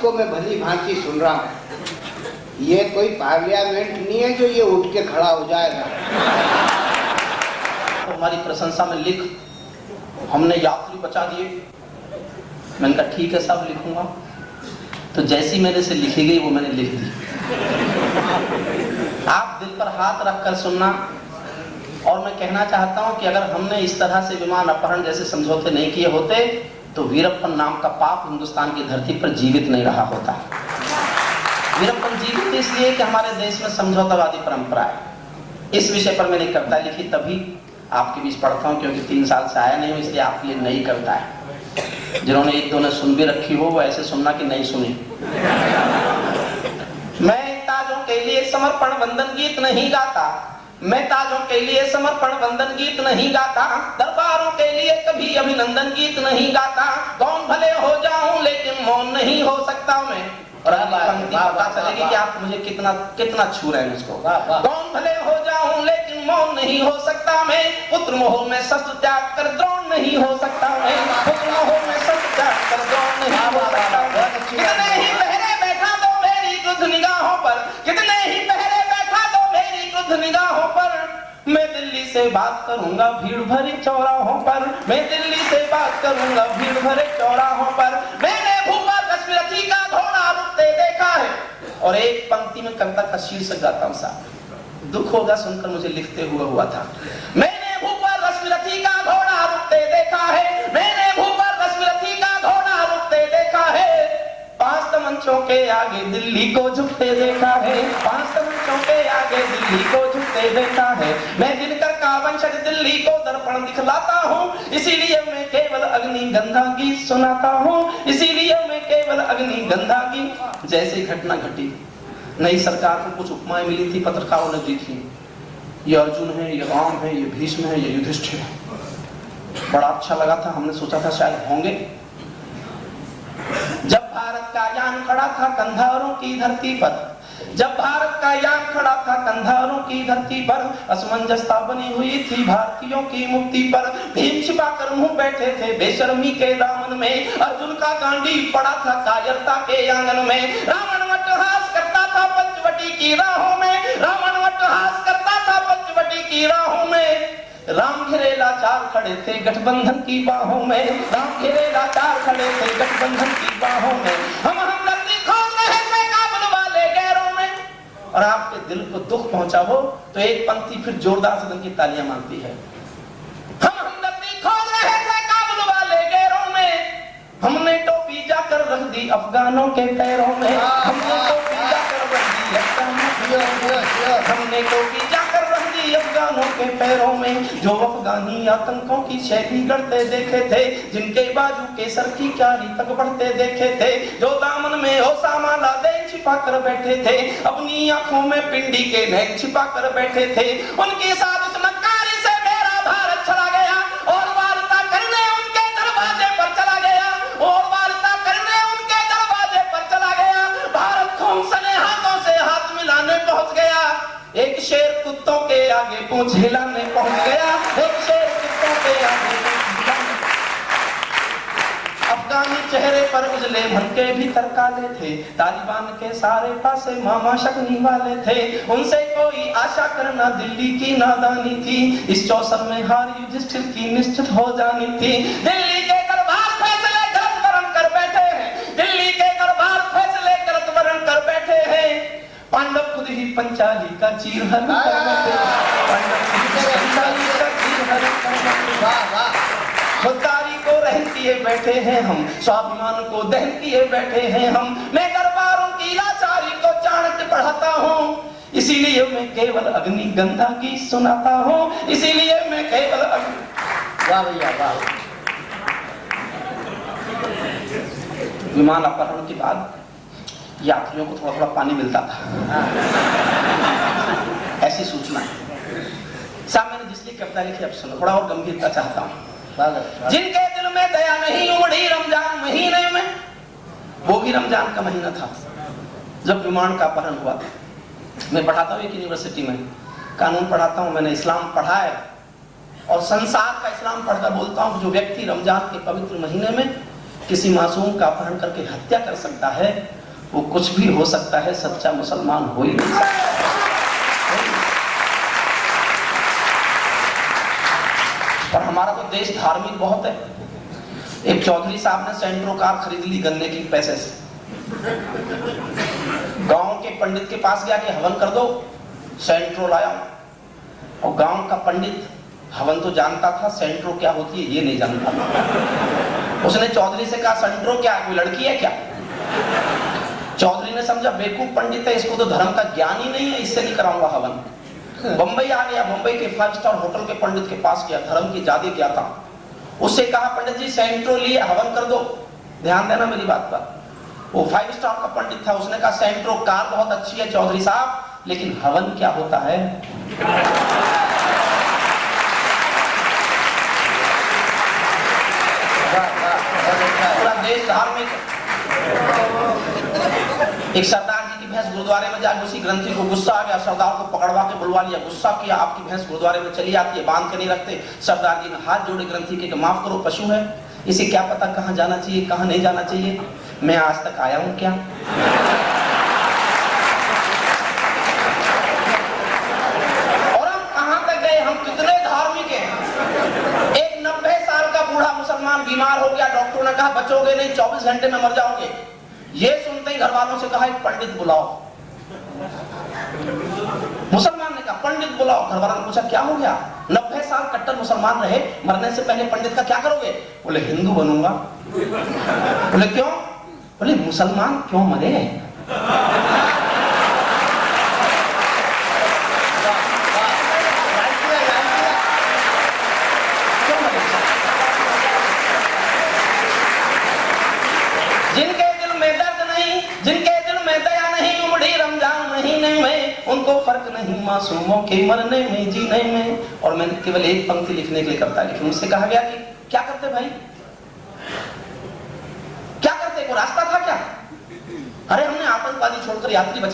को मैं भली भांति सुन रहा हूँ। ये कोई पार्लियामेंट नहीं है जो ये उठ के खड़ा हो जाएगा। तो हमारी प्रशंसा में लिख, हमने यात्री बचा दिए। मैंने कहा ठीक है साहब लिखूंगा। तो जैसी मेरे से लिखी गई वो मैंने लिख दी। आप दिल पर हाथ रखकर सुनना। और मैं कहना चाहता हूं कि अगर हमने इस तरह से विमान अपहरण जैसे समझौते नहीं किए होते तो वीरप्पन नाम का पाप हिंदुस्तान की धरती पर जीवित नहीं रहा होता। वीरप्पन जीवित इसलिए कि हमारे देश में समझौतावादी परंपरा है। इस विषय पर मैंने कविता लिखी, तभी आपके बीच पढ़ता हूं, क्योंकि 3 साल से आया नहीं हूं, इसलिए आपके लिए नई कविता है। जिन्होंने एक दो ने सुन भी रखी हो वो ऐसे सुनना कि नहीं सुनी। मैं ताजों के लिए समर्पण वंदन गीत नहीं गाता, मैं ताजों के लिए समर्पण वंदन गीत नहीं गाता, दरबारों के लिए कभी अभिनंदन गीत नहीं गाता। कौन भले हो जाऊं लेकिन मौन नहीं हो सकता मैं। और पता चलेगी कि आप मुझे कितना कितना छू रहे हैं उसको। कौन भले हो जाऊं लेकिन मौन नहीं हो सकता मैं। पुत्र मोह में शस्त्र त्याग कर द्रोण नहीं हो सकता मैं। पुत्र मोह में शस्त्र त्याग कर द्रोण नहीं हो सकता। कितने ही पहरे बैठा दो मेरी क्रुद्ध निगाहों पर, कितने ही पहरे बैठा दो मेरी क्रुद्ध निगाहों पर। मैं दिल्ली से बात करूंगा भीड़ भरी चौराहों पर, मैं दिल्ली से बात करूंगा भीड़ भरे चौराहों पर। मैंने भूपा कश्मीरथी का घोड़ा रुकते देखा है। और एक पंक्ति में कविता का शीर्षक गाता हूं साहब, दुख होगा सुनकर मुझे लिखते हुआ था। मैंने भूपा कश्मीरथी का घोड़ा रुकते देखा है, मैंने भूपा कश्मीरथी का घोड़ा रुकते देखा है। 5 तमंचों के आगे दिल्ली को झुकते देखा है, 5 तमंचों के आगे दिल्ली को झुकते देखा है। मैं दिनकर का वंशज दिल्ली को दर्पण दिखलाता हूँ, इसीलिए मैं केवल अग्निगंधा गीत सुनाता हूँ, इसीलिए मैं केवल अग्निगंधा गीत। जैसी घटना घटी, नई सरकार को कुछ उपमाएं मिली थी, पत्रकारों ने दी थी। ये अर्जुन है, ये राम है, ये भीष्म है, ये युधिष्ठिर है। बड़ा अच्छा लगा था, हमने सोचा था शायद होंगे। जब भारत का यान खड़ा था कंधारों की धरती पर, जब भारत का यान खड़ा था कंधारों की धरती पर, असमंजसता बनी हुई थी भारतीयों की मुक्ति पर। भीम छिपाकर मुंह बैठे थे बेशर्मी के दामन में, अर्जुन का गांडी पड़ा था कायरता के आंगन में। रावण वटहास करता था पंचवटी की राहों में, रावण वटहास करता था पंचवटी की राहों में। राम घिरे लाचार खड़े थे गठबंधन की बाहों में, राम घिरे लाचार खड़े थे गठबंधन की बाहों में। हम हमदर्दी खोज रहे थे काबुल वाले गैरों में। और आपके दिल को दुख पहुंचा हो तो एक पंक्ति फिर जोरदार सदन की तालियां मांगती है। हम हमदर्दी खोज रहे थे काबुल वाले गैरों में, हमने टोपी जाकर रख दी अफगानों के पैरों में, हमने टोपी जाकर रख दी हमने टोपी जाकर रख दी अफगानों के पैरों में। जो अफगानी आतंकों की शैली करते देखे थे, जिनके बाजू केसर की क्यारी तक बढ़ते देखे थे, जो दामन में ओसामा लादेन छिपा कर बैठे थे, अपनी आंखों में पिंडी के नैन छिपा कर बैठे थे, उनके साथ उस नक्कारी से मेरा भारत चला गया और वार्ता करने उनके दरवाजे पर चला गया, और वार्ता करने उनके दरवाजे पर चला गया। भारत खून सने हाथों से हाथ मिलाने पहुंच गया, एक शेर कुत्तों के आगे पूंछ हिलाने पहुंच गया, एक शेर कुत्तों के आगे अफगानी चेहरे पर उजले भनके भी तरकाले थे, तालिबान के सारे पासे मामा शकनी वाले थे, उनसे कोई आशा करना दिल्ली की नादानी थी, इस चौसर में हार युधिष्ठिर की निश्चित हो जानी थी। दिल्ली के दरबार फैसले गलत वरण कर बैठे हैं, दिल्ली के दरबार फैसले गलत वरण कर बैठे हैं। पांडव खुद ही पंचाली का चीरहरण कर बैठे, पांडव खुद ही पंचाली का चीरहरण कर बैठे। खुददारी को रहन किए बैठे हैं हम, स्वाभिमान को दहन किए बैठे हैं हम। मैं दरबारों की लाचारी को चाणक्य पढ़ाता हूँ, इसीलिए मैं केवल अग्निगंधा की सुनाता हूँ, इसीलिए मैं केवल वाह भैया वाह। विमान अपहरण के बाद यात्रियों को थोड़ा थोड़ा पानी मिलता था, ऐसी सूचना है साहब। मैंने जिसलिए कविता लिखी अब सुनो, थोड़ा और गंभीरता चाहता हूँ। जिनके दिल में दया नहीं उमड़ी रमजान महीने में, वो भी रमजान का महीना था जब विमान का अपहरण हुआ था। मैं पढ़ाता हूँ एक यूनिवर्सिटी में, कानून पढ़ाता हूँ, मैंने इस्लाम पढ़ा है और संसार का इस्लाम पढ़कर बोलता हूँ कि जो व्यक्ति रमजान के पवित्र महीने में किसी मासूम का अपहरण करके हत्या कर सकता है वो कुछ भी हो सकता है, सच्चा मुसलमान हो ही नहीं सकता। पर हमारा तो देश धार्मिक बहुत है। एक चौधरी साहब ने सेंट्रो कार खरीद ली गन्ने की पैसे से। गांव के पंडित के पास गया कि हवन कर दो, सेंट्रो लाया। और गांव का पंडित हवन तो जानता था, सेंट्रो क्या होती है ये नहीं जानता था। उसने चौधरी से कहा सेंट्रो क्या है, कोई लड़की है क्या? चौधरी ने समझा बेवकूफ पंडित है, इसको तो धर्म का ज्ञान ही नहीं है, इससे नहीं कराऊंगा हवन। बंबई आ गया, बंबई के 5 स्टार होटल के पंडित के पास गया, धर्म की जादी क्या था। उससे कहा पंडित जी सेंट्रो लिए हवन कर दो। ध्यान देना मेरी बात पर। वो 5 स्टार का पंडित था, उसने कहा सेंट्रो कार बहुत अच्छी है चौधरी साहब, लेकिन हवन क्या होता है? पूरा देश धार्मिक। एक सरदार जी की भैंस गुरुद्वारे में जाकर उसी ग्रंथी को गुस्सा आ गया, सरदार को पकड़वा के बुलवा लिया, गुस्सा किया, आपकी भैंस गुरुद्वारे में चली आती है, बांध के नहीं रखते। सरदार जी ने हाथ जोड़े ग्रंथी के, माफ करो पशु है, इसे क्या पता कहाँ जाना चाहिए कहाँ नहीं जाना चाहिए, मैं आज तक आया हूं क्या? और हम कहां तक गए, हम कितने धार्मिक हैं। एक 90 साल का बूढ़ा मुसलमान बीमार हो गया, डॉक्टर ने कहा बचोगे नहीं, 24 घंटे में मर जाओगे। ये सुनते ही घर वालों से कहा एक पंडित बुलाओ। मुसलमान ने कहा पंडित बुलाओ। घर वालों ने पूछा क्या हो गया? 90 साल कट्टर मुसलमान रहे, मरने से पहले पंडित का क्या करोगे? बोले हिंदू बनूंगा। बोले क्यों? बोले मुसलमान क्यों मरे? जिनके दिल में दर्द नहीं, जिनके दिल में दया नहीं, उमड़ी रमजान महीने में, उनको फर्क नहीं मासूमों के मरने में जीने में। और मैंने केवल एक पंक्ति लिखने के लिए करता, लेकिन मुझसे कहा गया कि क्या करते भाई, क्या करते, कोई रास्ता था क्या? अरे हमने आतंकवादी छोड़कर यात्री बचा